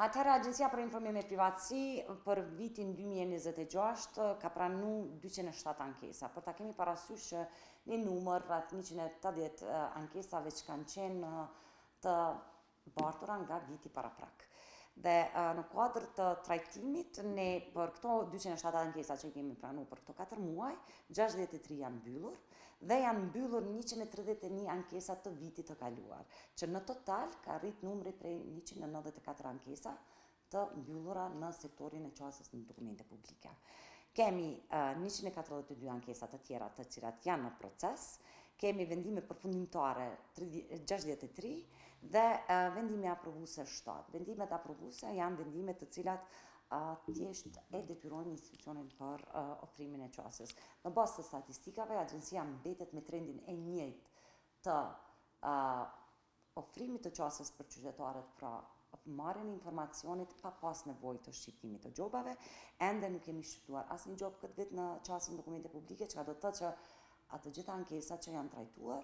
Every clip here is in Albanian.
Atëherë Agjencia për Informime Privatësi për vitin 2026 ka pranu 207 ankesa, por ta kemi parasysh që një numër rreth 180 ankesave që kanë qenë të bartura nga viti paraprak. Dhe në kuadër të trajtimit, ne për këto 207 ankesa që i kemi pranu për këto 4 muaj, 63 janë mbyllur dhe janë mbyllur 131 ankesa të vitit të kaluar, që në total ka rrit numri prej 194 ankesa të mbyllura në sektorin e qasjes në dokumente publike. Kemi 142 ankesa të tjera të cilat janë në proces, kemi vendime përfundimtare 63 dhe vendime aprovuese 7. Vendimet aprovuese janë vendime të cilat thjesht e detyrojnë institucionin për ofrimin e qasjes. Në bazë të statistikave, agjencia mbetet me trendin e njëjtë të ofrimit të qasjes për qytetarët, pra marrjen e informacionit pa pas nevojë të shqiptimit të gjobave. Ende nuk kemi shqiptuar asnjë gjobë këtë vit në qasjen dokumente publike, çka do të thotë që ato gjitha ankesat që janë trajtuar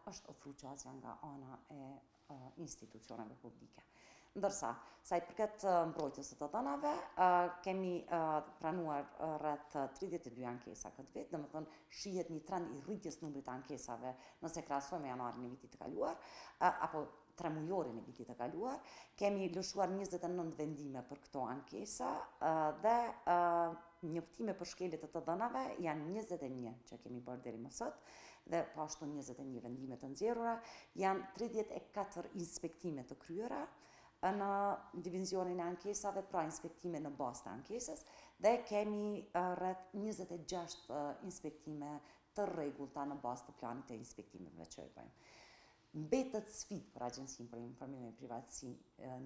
është ofruar qasja nga ana e institucioneve publike. Ndërsa, sa i përket mbrojtjes së të dhënave, kemi pranuar rreth 32 ankesa këtë vit, domethënë shihet një trend i rritjes numrit të ankesave nëse krahasojmë me janarin e vitit të kaluar, apo 3 mujorin e vitit të kaluar. Kemi lëshuar 29 vendime për këto ankesa dhe njoftime për shkeljet të dhënave janë 21 që kemi bërë deri më sot, dhe po ashtu 21 vendime të nxjerrura, janë 34 inspektime të kryera në divizionin e ankesave, pra inspektime në bazë të ankesës, dhe kemi rreth 26 inspektime të rregullta në bazë të planit të inspektimeve që i bëjmë. Mbetet sfidë për Agjencinë për Informime e Privatësi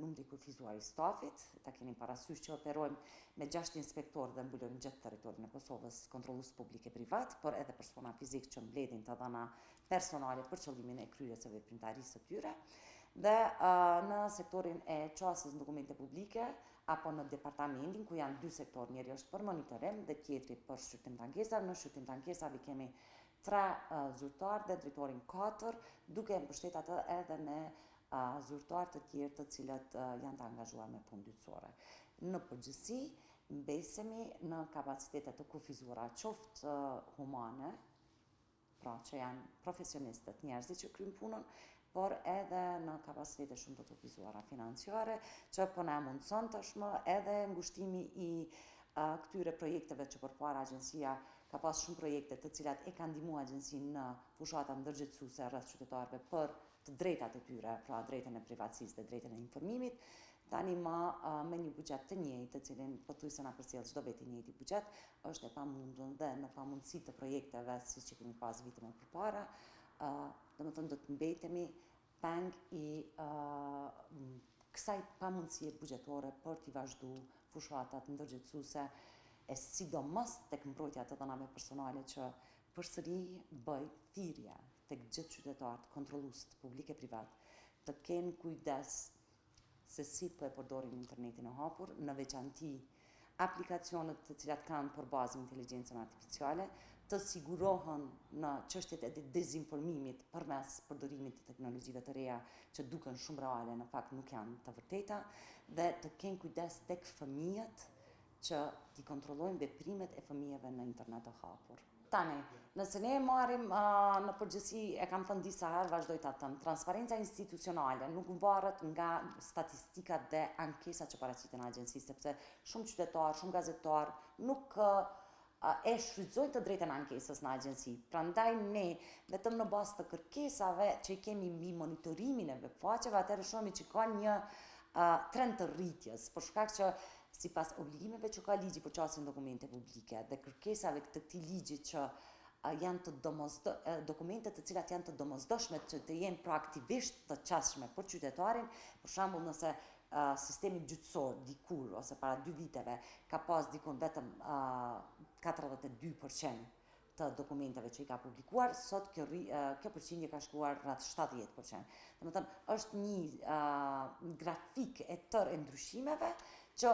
numri i kufizuar i stafit. Ta keni parasysh që operojmë me 6 inspektorë dhe mbulojmë gjithë territorin e Kosovës, kontrollues publik e privat, por edhe persona fizik që mbledhin të dhëna personale për qëllimin e kryerjes së veprimtarisë së tyre. Dhe në sektorin e qasjes në dokumente publike apo në departamentin ku janë 2 sektorë, njëri është për monitorim dhe tjetri për shqyrtim të ankesave. Në shqyrtim të ankesave kemi 3 zyrtarë dhe drejtorin 4, duke mbështetur atë edhe me zyrtarë të tjerë të cilët janë të angazhuar me punë dytësore. Në përgjithësi, mbesemi në kapacitete të kufizuara qoftë humane, pra që janë profesionistët, njerëzit që kryjnë punën, por edhe në kapacitete shumë të kufizuara financiare, që po na mundson tashmë edhe ngushtimi i këtyre projekteve që përpara agjencia ka pas shumë projekte të cilat e kanë ndihmuar agjencinë në fushata ndërgjegjësuese rreth qytetarëve për të drejtat e tyre, pra drejtën e privatësisë dhe drejtën e informimit. Tani me një buxhet të njëjtë, të cilin pothuajse na përcjell çdo vit i njëjti buxhet, është e pamundur dhe në pamundësi të projekteve siç e kemi pas vite më përpara, domethënë do të mbetemi peng i kësaj pamundësie buxhetore për t'i vazhduar fushatat ndërgjegjësuese, e sidomos tek mbrojtja të dhënave personale që përsëri bëj thirrje tek gjithë qytetarët, kontrolluesit publik e privat, të kenë kujdes se si po e përdorin internetin e hapur, në veçanti aplikacionet të cilat kanë për bazë inteligjencën artificiale, të sigurohen në çështjet e dezinformimit përmes përdorimit të teknologjive të reja që duken shumë reale, në fakt nuk janë të vërteta, dhe të kenë kujdes tek fëmijët që t'i kontrollojnë veprimet e fëmijëve në internet të hapur. Tani, nëse ne marrim në përgjithësi, e kam thënë disa herë, vazhdoj ta them, transparenca institucionale nuk varet nga statistikat dhe ankesat që paraqiten në agjenci, sepse shumë qytetarë, shumë gazetarë nuk e shfrytëzojnë të drejtën e ankesës në agjenci. Prandaj ne, vetëm në bazë të kërkesave që i kemi mbi monitorimin e webfaqeve, atëherë shohim që ka një trend të rritjes, për shkak që sipas obligimeve që ka ligji për qasjen dokumente publike dhe kërkesave të këtij ligji që janë të dokumente të cilat janë të domosdoshme që të jenë proaktivisht të qasshme për qytetarin, për shembull nëse sistemi gjyqësor dikur ose para 2 viteve ka pas dikon vetëm 42% të dokumenteve që i ka publikuar, sot kjo përqindje ka shkuar rreth 70%. Domethënë është një grafik e tërë e ndryshimeve që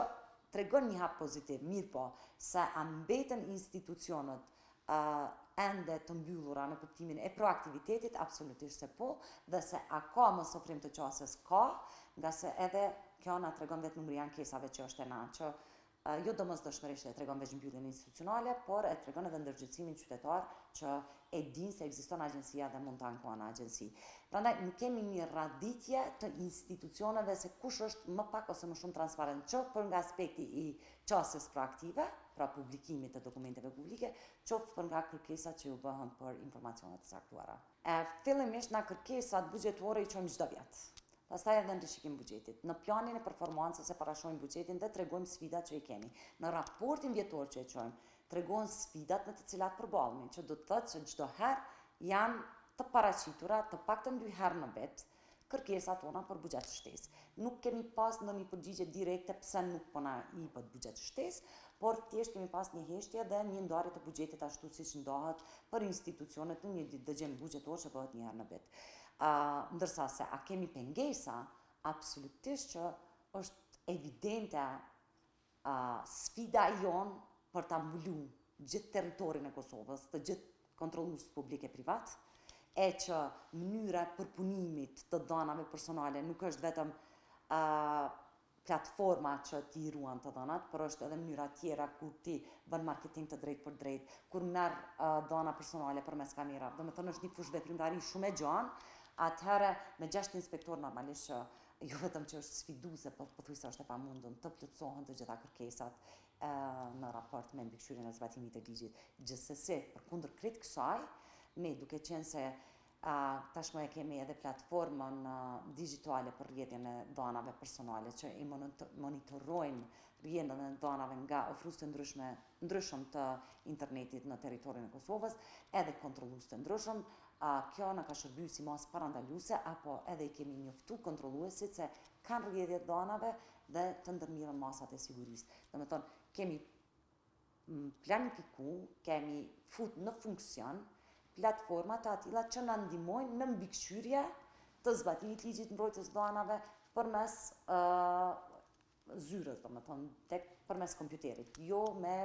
tregon një hap pozitiv, mirë po, se a mbeten institucionet ende të mbyllura në kuptimin e proaktivitetit, absolutisht se po, dhe se a ka mos ofrim të qasjes, ka, nga se edhe kjo na tregon vetë numri i ankesave që është e na, që jo domosdoshmërisht e tregon veç mbylljen institucionale, por e tregon edhe ndërgjegjësimin qytetar që e din se ekziston agjencia dhe mund të ankohen në agjenci. Prandaj nuk kemi një raditje të institucioneve se kush është më pak ose më shumë transparent, qoftë për nga aspekti i qasjes proaktive, pra publikimit të dokumenteve publike, qoftë për nga kërkesat që u bëhen për informacionet të saktuara. Fillimisht na kërkesat buxhetore i çojmë çdo vit. Pastaj edhe në rishikim buxhetit. Në planin e performancës e parashojmë buxhetin dhe tregojmë sfidat që i kemi. Në raportin vjetor që e çojmë, tregojnë sfidat në të cilat përballemi, që do të thotë që çdo herë janë të paraqitura të paktën 2 herë në vit kërkesat tona për buxhet shtesë. Nuk kemi pas ndonjë përgjigje direkte pse nuk po na jepet buxhet shtesë, por thjesht kemi pas një heshtje dhe një ndarje të buxhetit ashtu siç ndahet për institucionet në një dëgjem buxhetor që bëhet një herë në vit. Ndërsa se a kemi pengesa, absolutisht që është evidente sfida jonë për ta mbulu gjithë territorin e Kosovës, të gjithë kontrollues publik e privat, e që mënyra e përpunimit të dhanave personale nuk është vetëm platforma që ti ruan të dhanat, por është edhe mënyra tjera kur ti bën marketing të drejt për drejt, kur merr dhana personale përmes kamerave. Domethënë është një fushë veprimtari shumë e gjatë. Atëherë me 6 inspektor normalisht që jo vetëm që është sfiduese, por pothuajse është e pamundur të plotësohen të gjitha kërkesat në raport me mbikëqyrjen e zbatimit të ligjit. Gjithsesi, përkundër krejt kësaj, ne duke qenë se tashmë e kemi edhe platformën digjitale për rrjetjen e dhanave personale që i monitorojnë rrjedhjen e dhanave nga ofrues të ndryshëm të internetit në territorin e Kosovës, edhe kontrollues të ndryshëm. Kjo na ka shërbyer si masë parandaluese, apo edhe i kemi njoftu kontrolluesit se kanë rrjedhje të dhanave dhe të ndërmirën masat e sigurisë. Domethënë, kemi planifiku, kemi fut në funksion platforma të atilla që na ndihmojnë në mbikëqyrje të zbatimit ligjit mbrojtjes dhanave përmes zyrës, domethënë përmes kompjuterit, jo me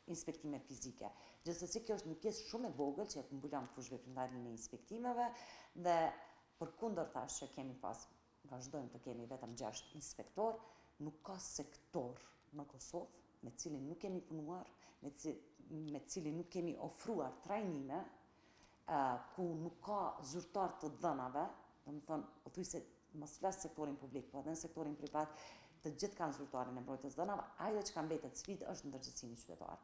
inspektime fizike. Gjithsesi kjo është një pjesë shumë e vogël që e mbulon fushë veprimtarin e inspektimeve dhe përkundër tash që kemi pas, vazhdojmë të kemi vetëm 6 inspektor, nuk ka sektor në Kosovë me cilin nuk kemi punuar, me cilin nuk kemi ofruar trajnime, ku nuk ka zyrtar të dhënave, domethënë pothuajse mos flas sektorin publik, po edhe në sektorin privat, të gjithë kanë zyrtarin e mbrojtjes dhënave. Ajo që ka mbetet sfidë është ndërgjegjësimi qytetar.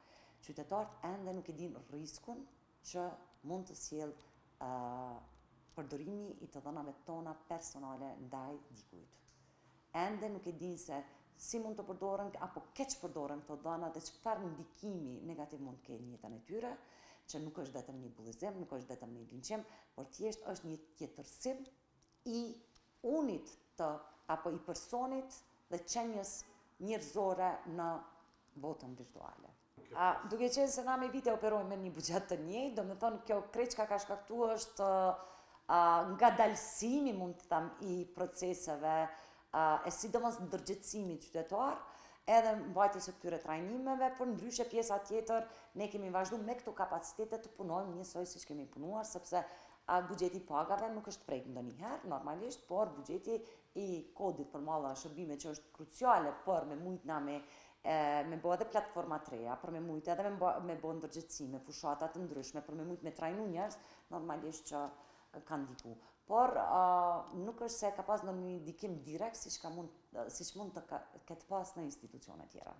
Qytetarët ende nuk e dinë rrezikun që mund të sjellë përdorimi i të dhënave tona personale ndaj dikujt. Ende nuk e dinë se si mund të përdoren apo keq përdoren këto dhëna dhe çfarë ndikimi negativ mund të kenë në jetën e tyre, që nuk është vetëm një bullizim, nuk është vetëm një linçim, por thjesht është një tjetërsim i unit apo i personit dhe qenjes njerëzore në botën virtuale. Duke qenë se na me vite operojmë me një buxhet të njëjtë, domethënë kjo krejt çka ka shkaktuar është ngadalësimi, mund të them, i proceseve, e sidomos ndërgjegjësimit qytetar, edhe mbajtjes së këtyre trajnimeve, por ndryshe pjesa tjetër ne kemi vazhduar me këto kapacitete të punojmë njësoj siç kemi punuar, sepse buxheti i pagave nuk është prek ndonjëherë normalisht, por buxheti i kodit për malla shërbime që është kruciale për me mujt na me bo edhe platforma të reja, për me mujt edhe me bo ndërgjegjësime, fushata të ndryshme, për me mujt me trajnu njerëz, normalisht që kanë ndiku. Por nuk është se ka pas ndonjë ndikim direkt siç mund të ketë pas në institucione tjera.